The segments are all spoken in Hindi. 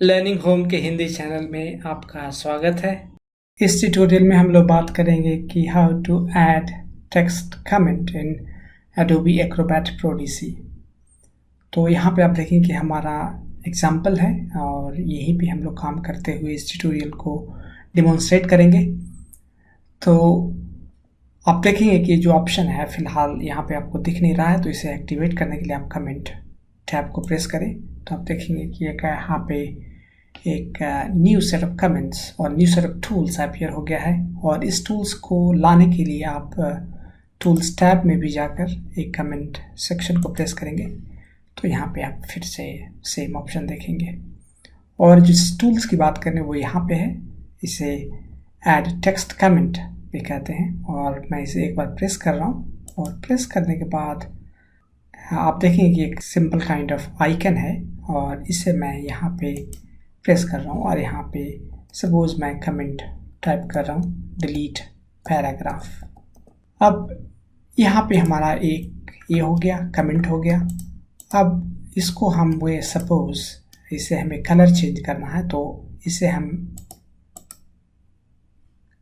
लर्निंग होम के हिंदी चैनल में आपका स्वागत है। इस ट्यूटोरियल में हम लोग बात करेंगे कि how to add text comment in Adobe Acrobat Pro DC. तो यहाँ पे आप देखें कि हमारा एग्जाम्पल है और यहीं पे हम लोग काम करते हुए इस ट्यूटोरियल को डिमॉन्स्ट्रेट करेंगे। तो आप देखेंगे कि जो ऑप्शन है फिलहाल यहाँ पे आपको दिख नहीं रहा है, तो इसे एक्टिवेट करने के लिए आप कमेंट टैब को प्रेस करें तो आप देखेंगे कि यहाँ पे एक न्यू सेट ऑफ कमेंट्स और new set of tools appear हो गया है। और इस टूल्स को लाने के लिए आप टूल्स टैब में भी जाकर एक कमेंट सेक्शन को प्रेस करेंगे तो यहाँ पे आप फिर से सेम ऑप्शन देखेंगे। और जिस टूल्स की बात करें वो यहाँ पे है, इसे ऐड टेक्स्ट कमेंट भी कहते हैं। और मैं इसे एक बार प्रेस कर रहा हूँ और प्रेस करने के बाद आप देखेंगे कि एक सिंपल काइंड ऑफ आइकन है और इसे मैं यहाँ पे प्रेस कर रहा हूँ और यहाँ पे सपोज मैं कमेंट टाइप कर रहा हूँ डिलीट पैराग्राफ। अब यहाँ पे हमारा एक ये हो गया, कमेंट हो गया। अब इसको हम वो सपोज इसे हमें कलर चेंज करना है तो इसे हम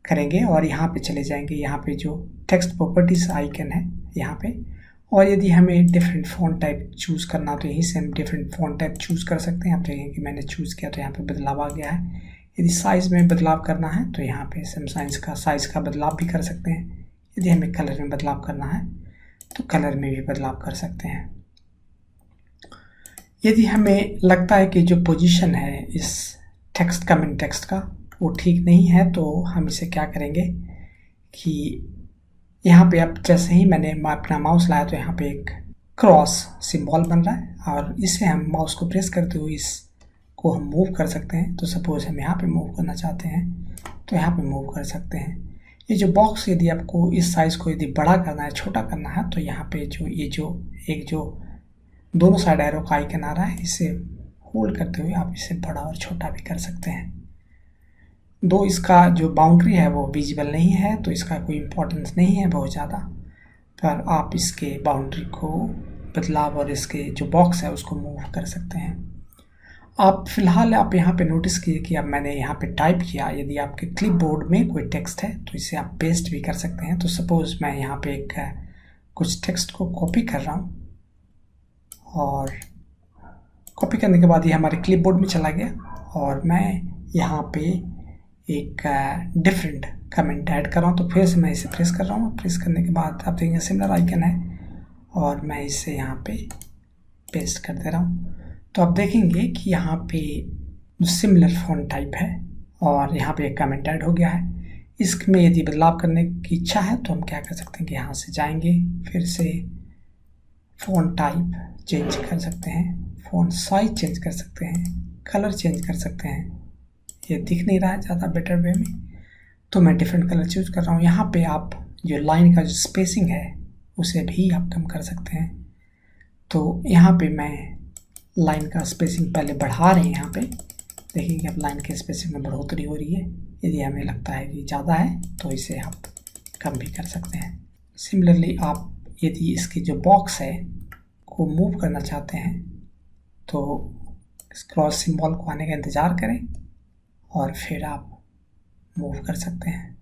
करेंगे और यहाँ पे चले जाएंगे, यहाँ पे जो टेक्स्ट प्रॉपर्टीज आइकन है यहाँ पे। और यदि हमें डिफरेंट फ़ॉन्ट टाइप चूज़ करना तो यहीं से हम डिफरेंट फ़ॉन्ट टाइप चूज़ कर सकते हैं। आप देखेंगे कि मैंने चूज़ किया तो यहाँ पे बदलाव आ गया है। यदि साइज़ में बदलाव करना है तो यहाँ पे हम साइज़ का बदलाव भी कर सकते हैं। यदि हमें कलर में बदलाव करना है तो कलर में भी बदलाव कर सकते हैं। यदि हमें लगता है कि जो पोजीशन है इस कमेंट टेक्स्ट का वो ठीक नहीं है तो हम इसे क्या करेंगे कि यहाँ पे अब जैसे ही मैंने अपना माउस लाया तो यहाँ पे एक क्रॉस सिंबल बन रहा है और इसे हम माउस को प्रेस करते हुए इसको हम मूव कर सकते हैं। तो सपोज हम यहाँ पे मूव करना चाहते हैं तो यहाँ पे मूव कर सकते हैं। ये जो बॉक्स यदि आपको इस साइज़ को यदि बड़ा करना है, छोटा करना है तो यहाँ पे जो दोनों साइड एरो का आइकन आ रहा है इसे होल्ड करते हुए आप इसे बड़ा और छोटा भी कर सकते हैं। दो इसका जो बाउंड्री है वो विजिबल नहीं है तो इसका कोई इम्पोर्टेंस नहीं है बहुत ज़्यादा, पर आप इसके बाउंड्री को बदलाव और इसके जो बॉक्स है उसको मूव कर सकते हैं। आप फिलहाल आप यहाँ पे नोटिस कीजिए कि अब मैंने यहाँ पे टाइप किया। यदि आपके क्लिपबोर्ड में कोई टेक्स्ट है तो इसे आप पेस्ट भी कर सकते हैं। तो सपोज मैं यहाँ पे कुछ टेक्स्ट को कॉपी कर रहा हूँ और कॉपी करने के बाद ये हमारे क्लिपबोर्ड में चला गया और मैं यहाँ पे एक डिफरेंट कमेंट ऐड कर रहा हूँ। तो फिर से मैं इसे प्रेस कर रहा हूँ। प्रेस करने के बाद आप देखेंगे सिमिलर आइकन है और मैं इसे यहाँ पे पेस्ट कर दे रहा हूँ। तो आप देखेंगे कि यहाँ पे सिमिलर फॉन्ट टाइप है और यहाँ पे एक कमेंट ऐड हो गया है। इसमें यदि बदलाव करने की इच्छा है तो हम क्या कर सकते हैं कि यहाँ से जाएंगे, फिर से फॉन्ट टाइप चेंज कर सकते हैं, फॉन्ट साइज चेंज कर सकते हैं, कलर चेंज कर सकते हैं। ये दिख नहीं रहा है ज़्यादा बेटर वे में तो मैं डिफरेंट कलर चूज़ कर रहा हूँ। यहाँ पे आप जो लाइन का जो स्पेसिंग है उसे भी आप कम कर सकते हैं। तो यहाँ पे मैं लाइन का स्पेसिंग पहले बढ़ा रहे हैं। यहाँ पे देखिए कि अब लाइन के स्पेसिंग में बढ़ोतरी हो रही है। यदि हमें लगता है कि ज़्यादा है तो इसे आप कम भी कर सकते हैं। सिमिलरली आप यदि इसकी जो बॉक्स है को मूव करना चाहते हैं तो इस क्रॉस सिंबल को आने का इंतज़ार करें और फिर आप मूव कर सकते हैं।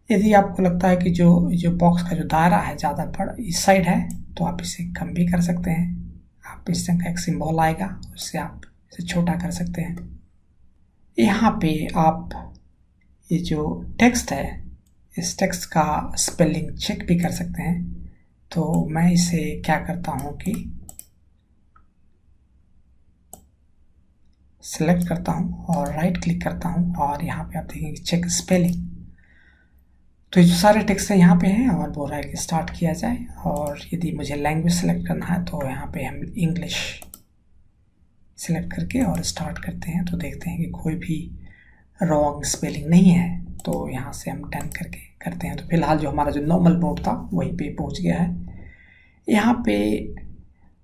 यदि आपको लगता है कि जो बॉक्स का जो दायरा है ज़्यादा बड़ा इस साइड है तो आप इसे कम भी कर सकते हैं। आप इस तरह का एक सिंबल आएगा उससे आप इसे छोटा कर सकते हैं। यहाँ पे आप ये जो टेक्स्ट है इस टेक्स्ट का स्पेलिंग चेक भी कर सकते हैं। तो मैं इसे क्या करता हूँ कि सेलेक्ट करता हूँ और राइट क्लिक करता हूँ और यहाँ पे आप देखेंगे चेक स्पेलिंग। तो ये जो सारे टेक्स्ट हैं यहाँ पे हैं और बोल रहा है कि स्टार्ट किया जाए। और यदि मुझे लैंग्वेज सेलेक्ट करना है तो यहाँ पे हम इंग्लिश सेलेक्ट करके और स्टार्ट करते हैं तो देखते हैं कि कोई भी रॉन्ग स्पेलिंग नहीं है। तो यहाँ से हम डन करके करते हैं। तो फिलहाल जो हमारा जो नॉर्मल मोड था वहीं पे पहुँच गया है। यहाँ पे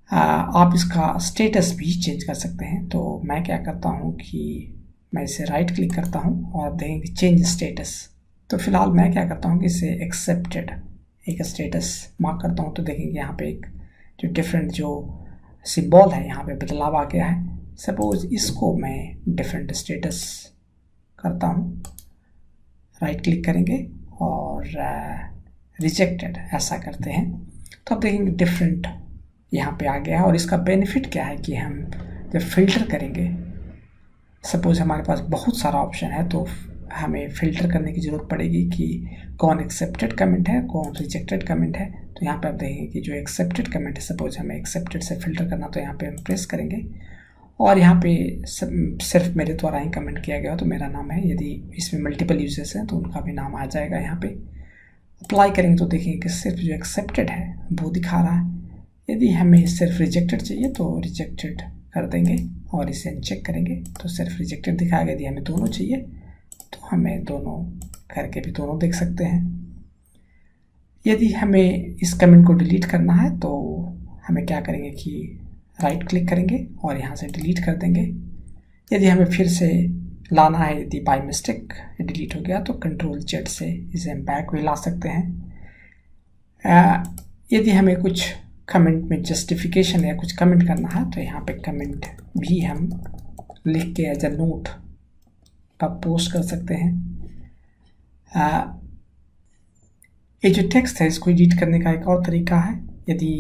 आप इसका स्टेटस भी चेंज कर सकते हैं। तो मैं क्या करता हूँ कि मैं इसे राइट क्लिक करता हूँ और आप देखेंगे चेंज स्टेटस। तो फिलहाल मैं क्या करता हूँ कि इसे एक्सेप्टेड एक स्टेटस मार्क करता हूँ। तो देखेंगे यहाँ पे एक जो डिफरेंट जो सिंबल है यहाँ पे बदलाव आ गया है। सपोज इसको मैं डिफरेंट स्टेटस करता हूँ, राइट क्लिक करेंगे और रिजेक्टेड ऐसा करते हैं तो आप देखेंगे डिफरेंट यहाँ पे आ गया है। और इसका बेनिफिट क्या है कि हम जब फिल्टर करेंगे, सपोज हमारे पास बहुत सारा ऑप्शन है तो हमें फ़िल्टर करने की ज़रूरत पड़ेगी कि कौन एक्सेप्टेड कमेंट है, कौन रिजेक्टेड कमेंट है। तो यहाँ पे आप देखेंगे कि जो एक्सेप्टेड कमेंट है, सपोज हमें एक्सेप्टेड से फ़िल्टर करना, तो यहाँ पे हम प्रेस करेंगे और यहाँ पे सिर्फ मेरे द्वारा ही कमेंट किया गया तो मेरा नाम है। यदि इसमें मल्टीपल यूजर्स हैं तो उनका भी नाम आ जाएगा। यहाँ पे अप्लाई करेंगे तो देखेंगे कि सिर्फ जो एक्सेप्टेड है वो दिखा रहा है। यदि हमें सिर्फ रिजेक्टेड चाहिए तो रिजेक्टेड कर देंगे और इसे अनचेक करेंगे तो सिर्फ रिजेक्टेड दिखाएगा। यदि हमें दोनों चाहिए तो हमें दोनों करके भी दोनों देख सकते हैं। यदि हमें इस कमेंट को डिलीट करना है तो हमें क्या करेंगे कि राइट क्लिक करेंगे और यहाँ से डिलीट कर देंगे। यदि हमें फिर से लाना है, यदि बाय मिस्टेक डिलीट हो गया तो Ctrl+Z से इसे हम बैक भी ला सकते हैं। यदि हमें कुछ कमेंट में जस्टिफिकेशन या कुछ कमेंट करना है तो यहाँ पे कमेंट भी हम लिख के एज ए नोट पर पोस्ट कर सकते हैं। ये जो टेक्स्ट है इसको एडिट करने का एक और तरीका है। यदि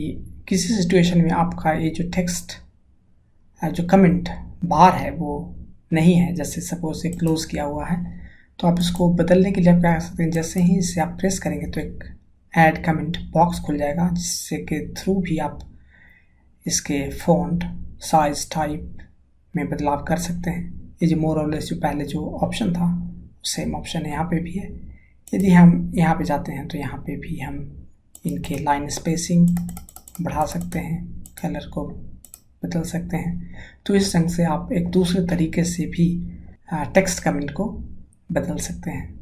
किसी सिचुएशन में आपका ये जो टेक्स्ट जो कमेंट बार है वो नहीं है, जैसे सपोज ये क्लोज किया हुआ है, तो आप इसको बदलने के लिए आप क्या कर सकते हैं, जैसे ही इसे आप प्रेस करेंगे तो एक ऐड कमेंट बॉक्स खुल जाएगा जिससे के थ्रू भी आप इसके फ़ॉन्ट साइज टाइप में बदलाव कर सकते हैं। ये जो मोर और लेस जो पहले जो ऑप्शन था सेम ऑप्शन यहाँ पे भी है। यदि हम यहाँ पे जाते हैं तो यहाँ पे भी हम इनके लाइन स्पेसिंग बढ़ा सकते हैं, कलर को बदल सकते हैं। तो इस ढंग से आप एक दूसरे तरीके से भी टेक्स्ट कमेंट को बदल सकते हैं।